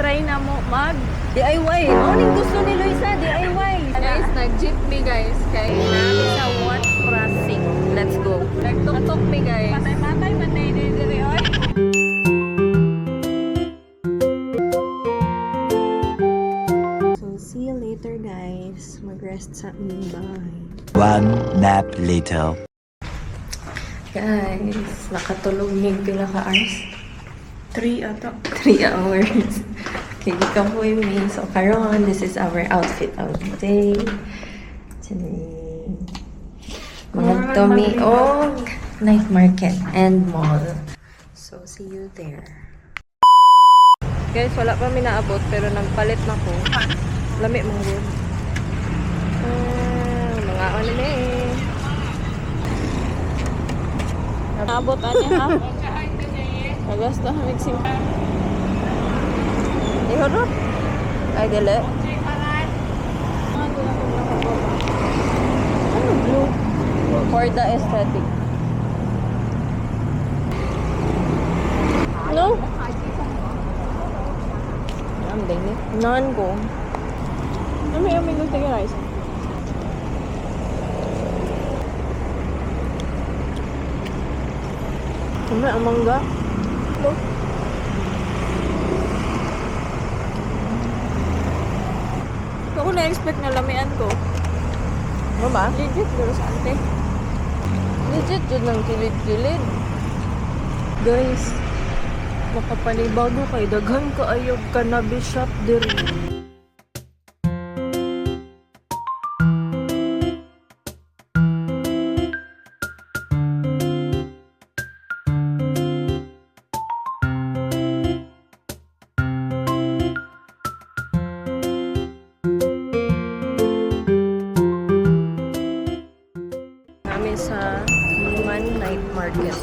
try na mo mag DIY. Morning gusto ni Luisa, DIY. Guys, nag-jeepney guys. Kay Namin sa what crossing. Let's go. nagtuk-tuk me guys. Patay-patay man na diri oy. So see you later guys. Mag-rest sa aming bahay. One nap later. Guys, nakatulog ni pila ka hours? 3 ata. 3 hours. Okay, ikapoy me. So, karon, this is our outfit of the day. Mga Tommy og night market and mall. So, see you there. Guys, wala pa mi naabot pero nagpalit na ko. Lami mong good. Mga ano na eh. Naabot niya ha? Nagasto hamig sim. Ihorot? Ay, dili. Ano blue? For the aesthetic. No? Ang dini. Nan ko. Ami gusto ka rice. Kumay ang mangga. Hello? Ako na-expect na lamian ko. Ano ba? Legit, pero sa ante. Legit yun ng kilid-kilid. Guys, makapanibago kay daghan kaayog cannabis shop diri. Sa Liman Night Market.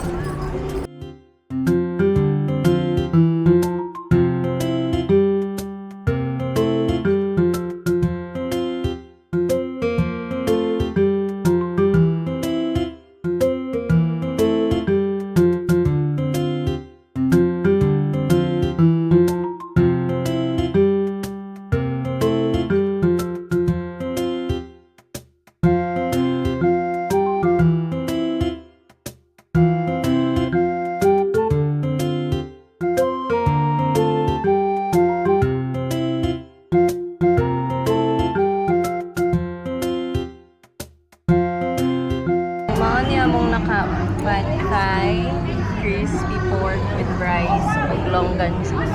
Pad Thai, crispy pork with rice, with longan juice.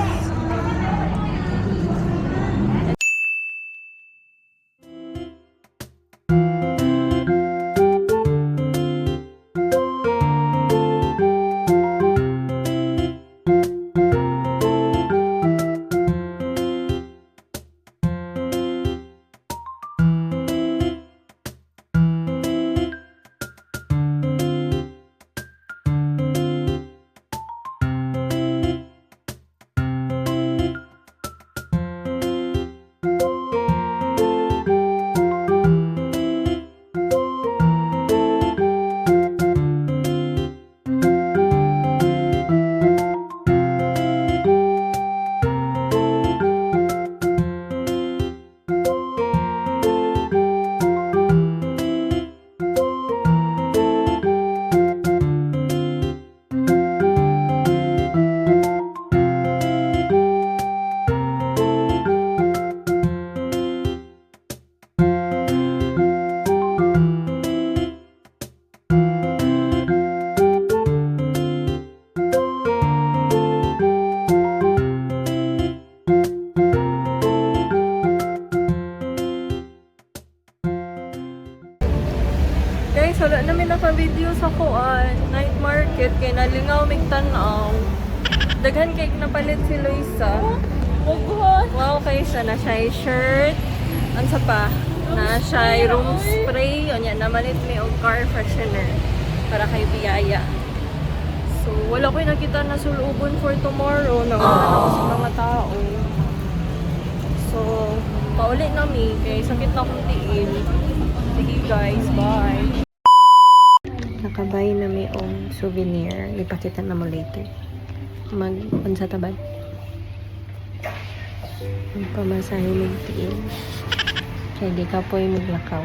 Guys, wala namin naka-video sa kuan night market kay nalingaw mig tan-aw. Daghan kay napalit si Luisa. Wow, kay siya na siya shirt. Ansa pa? Na siya room spray. Onya namalit mi og car freshener para kay biyaya. So, wala ko nakita na sulubon for tomorrow. Nangunan ako sa mga tao. So, pauli nami kay sakit na akong tiil. Sige guys, bye! Nakabay na may souvenir. Ipakita na mo later. Mag-unsa tabad. Ang pamasahe ng tiin. Kaya di ka po yung maglakaw.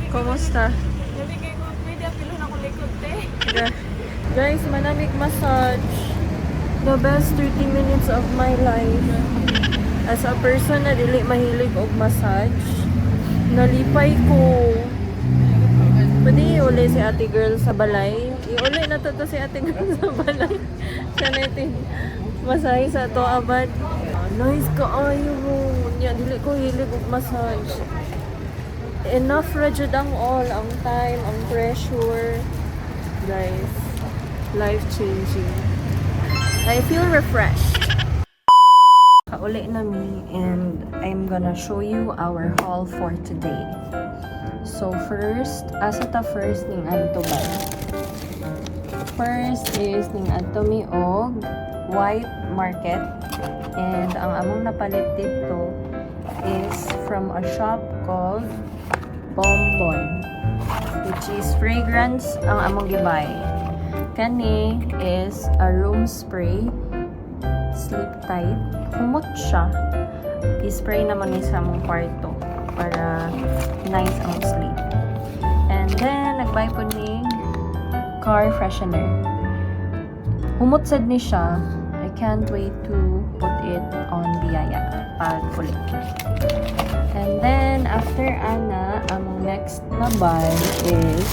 Kumusta? Nabigay ko, pwede apilo na ko likod, te. Guys, manamig massage. The best 30 minutes of my life. As a person na dili mahilig og massage, nalipay ko. Pwede iuli si ate girl sa balay. Iuli na to si ate girl sa balay. Siya natin masahe sa to abad. Nice ka ayo mo. Nya dili ko hilig og massage. Enough ra jud ang all, ang time, ang pressure. Guys, life changing. I feel refreshed. Kauli na mi and I'm gonna show you our haul for today. So first, asa ta first ning adto ba? First is ning adto mi og White Market and ang among napalit dito is from a shop called Bonbon, which is fragrance ang among gibay. Kani is a room spray, sleep tight. Humot siya. I-spray naman ni sa among kwarto para nice ang sleep. And then, nagbay po ni car freshener. Humot sad ni siya. I can't wait to put it on biyaya pag ulit. And then, after ana, ang next na buy is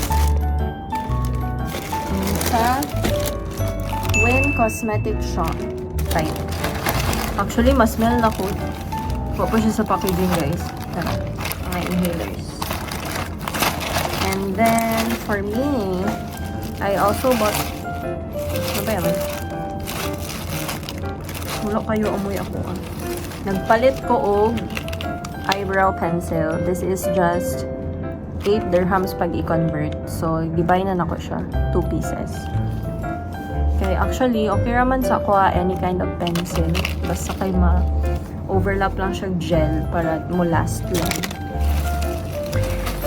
sa Win Cosmetic Shop type. Actually, mas smell na ko. Pa siya sa packaging, guys. Tara, mga inhalers. And then, for me, I also bought, ano ba yan? Wala kayo amoy ako. Nagpalit ko og eyebrow pencil. This is just 8 dirhams pag i-convert. So, gibay na nako siya. 2 pieces. Okay, actually, okay raman sa ako any kind of pencil. Basta kay ma-overlap lang siya gel para mo last lang.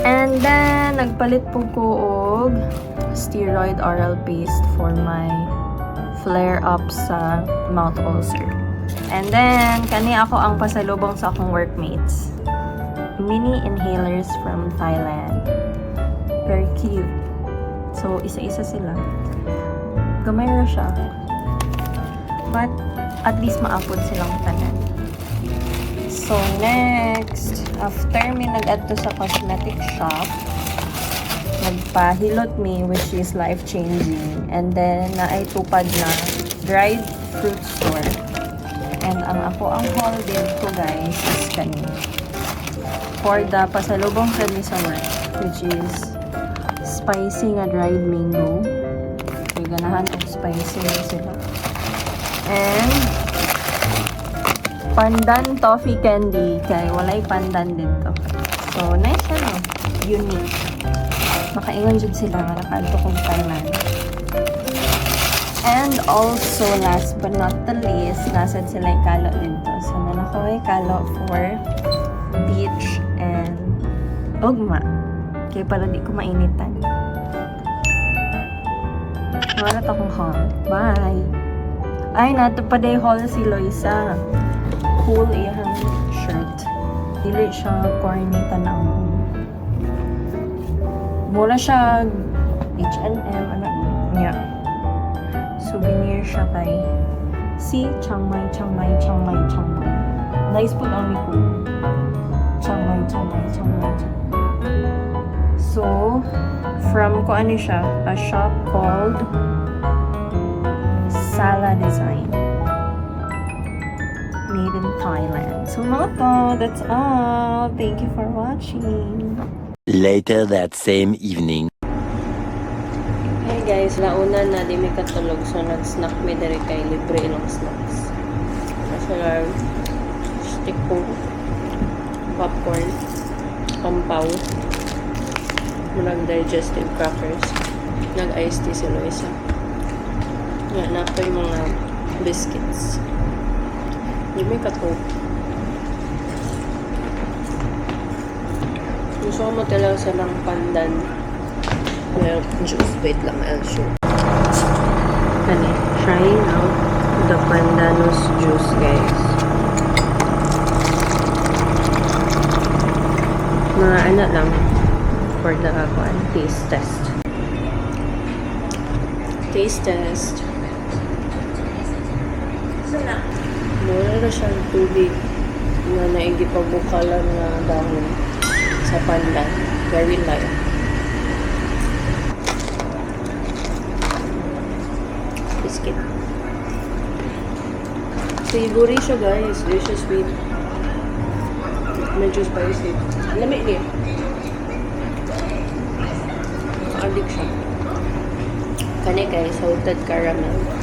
And then, nagpalit po ko og steroid oral paste for my flare-up sa mouth ulcer. And then, kani ako ang pasalubong sa akong workmates. Mini inhalers from Thailand. Very cute. So, isa-isa sila. Gamay ra siya. But, at least maapod silang tanan. So, next, after mi nag-adto sa cosmetic shop, nagpahilot mi, which is life-changing. And then, naitupad na dried fruit store. And ang ako ang haul dito, guys, is kani. For the pasalubong sa mi sa work, which is spicy nga dried mango. Kaya ganahan og spicy na sila. And pandan toffee candy. Kaya walay pandan dito. So, nice ano. Unique. Makaingon jud sila nga nakaadto kong Thailand. And also, last but not the least, nasad sila yung kalo dito. So, nanakoy kalo for beach and ugma. Kaya para di ko mainitan. Wala akong haul. Bye! Ay, nato pa day haul si Loisa. Cool iyang shirt. Dili siya corny tanang. Mula siya H&M, ano niya. Souvenir siya kay si Chiang Mai. Nice po ang ko. Chiang Mai. So, from ko ano siya, a shop called Sala Design. Made in Thailand. So, mga to, that's all. Thank you for watching. Later that same evening. Hey guys, launa na di may katulog. So, nag-snack may dari kay libre ilang snacks. Nasa stick po, popcorn, pampaw, nag-digestive crackers, nag-iced tea si Loisa. Yan, na po yung mga biscuits. Hindi may kato. Gusto mo talaga sa ng pandan. Milk juice. Wait lang, I'll show. Kani, trying out the pandanus juice, guys. Mga anak lang for the taste test. Taste test. Mura na siyang tubig na naigipabukalan na dahon sa pandan. Very light. Biscuit. Savory siya, guys. This is sweet. Medyo spicy. Lamig niya. Addict siya. Kani kay salted caramel.